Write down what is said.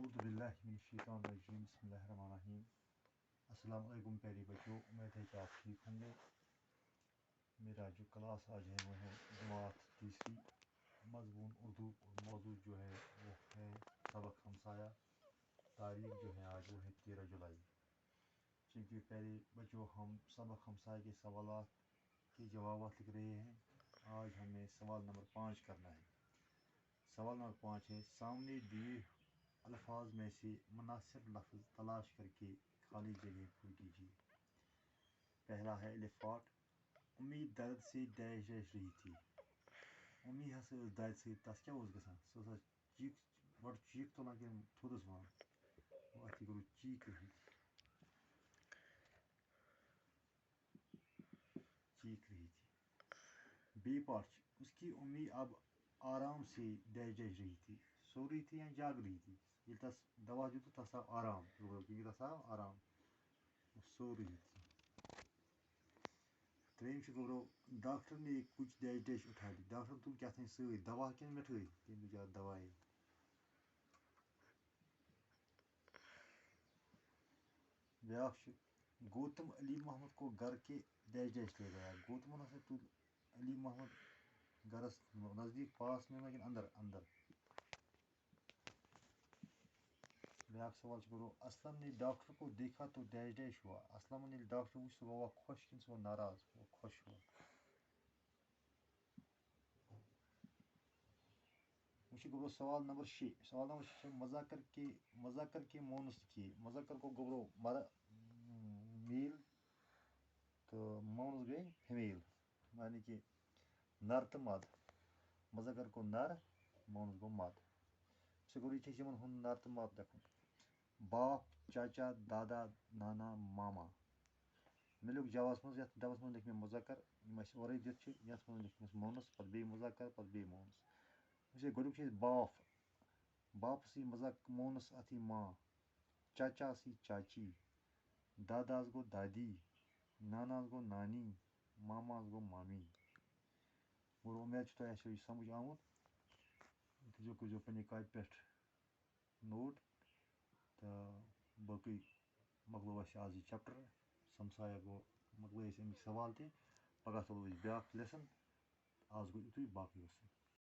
اعوذ باللہ من الشیطان الرجیم بسم اللہ الرحمن الرحیم۔ السلام علیکم پیاری بچوں، امید ہے کہ آپ ٹھیک ہوں گے۔ میرا جو کلاس آج ہے وہ ہے جماعت تیسری، مضمون اردو، اور موضوع جو ہے وہ ہے سبق ہمسایہ۔ تاریخ جو ہے آج وہ ہے 13 جولائی۔ چونکہ پیارے بچوں ہم سبق ہمسایہ کے سوالات کے جوابات لکھ رہے ہیں، آج ہمیں سوال نمبر 5 کرنا ہے۔ سوال نمبر 5 ہے، سامنے دیے الفاظ میں سے مناسب لفظ تلاش کر کے خالی جگہ پر کیجیے۔ پہلا ہے الفاٹ، امید درد سے ڈیش ڈیش رہی تھی۔ امید ہسا درد سے تس کیا گژھان، سہ ہسا چیک گۄڈٕ چیک تُلان کِنہٕ تھوٚدس ونان، اتھ گوٚو چیک رہی تھی، چیک رہی تھی۔ بی پارٹ، اس کی امید اب آرام سے ڈیش ڈیش رہی تھی، سو رہی تھی یا جاگ رہی تھی۔ یہ تس دوا دیت تس آو آرام، کیونکہ تس آو آرام، سو رہی تھی۔ ترٛیٚیِم چھُ گوٚبرو، ڈاکٹر نے کچھ ڈیش ڈیش اٹھا لی، ڈاکٹر تُل کیٛاہ تھانۍ سۭتۍ، دوا کِنہٕ مِٹھٲے، تٔمۍ تُج اکھ دوایے۔ بیٛاکھ چھُ، گوتم علی محمد کو گھر کے ڈیش ڈیش لے گیا۔ گوتمن ہسا تُل علی محمد گھرس نزدیک پاس میں کِنہٕ اندر اندر۔ بیٛاکھ سوال چھُ گوٚبرو، اسلم نے ڈاکٹر کو دیکھا تو ڈیش ڈیش ہوا۔ اسلمن ییٚلہِ ڈاکٹر وُچھ سُہ گوٚوا خۄش کِنہٕ سُہ گوٚو ناراض، وہ خۄش ہوا۔ وہ چھُ گوٚبرو سوال نمبر 6۔ سوال نمبر 6 چھُ، مذکر کے مونس لکھیے۔ مذکر کو گوٚبرو میل تو مونس گئی فیمیل، یعنی کہ نر تو مد۔ مذکر کو نر، مونس گو مد۔ سو گوٚو یہ یمن ہُنٛد نر تو مد لیکھُن۔ باپ، چاچا، دادا، نانا، ماما۔ مےٚ لیوٚکھ جوابس منٛز، یتھ ڈبس منٛز لیکھ مےٚ مذکر یِم اَسہِ اورَے دِتھ چھِ، یتھ منٛز لیکھ مےٚ مونس، پتہٕ بیٚیہِ مذکر، پتہٕ بیٚیہِ مونس۔ گۄڈنیُک چھُ اَسہِ باف، باپس یی مونس اتھ یی ماں، چاچاس یی چاچی، داداس گوٚو دادی، ناناس گوٚو نانی، ماماس گوٚو مامی۔ اور اُمید چھِ تۄہہِ آسیو یہِ سمجھ آمُت، تھٲیزیو کٔرزیو پننہِ کاپہِ پٮ۪ٹھ نوٹ، تہٕ باقٕے مۄکلوو اَسہِ آز یہِ چیپٹر ہمسایہ گوٚو، مۄکلٲے أسۍ اَمِکۍ سوال تہِ، پگاہ تُلو أسۍ بیٛاکھ لیسن، آز گوٚو یُتُے، باقٕے وسلام۔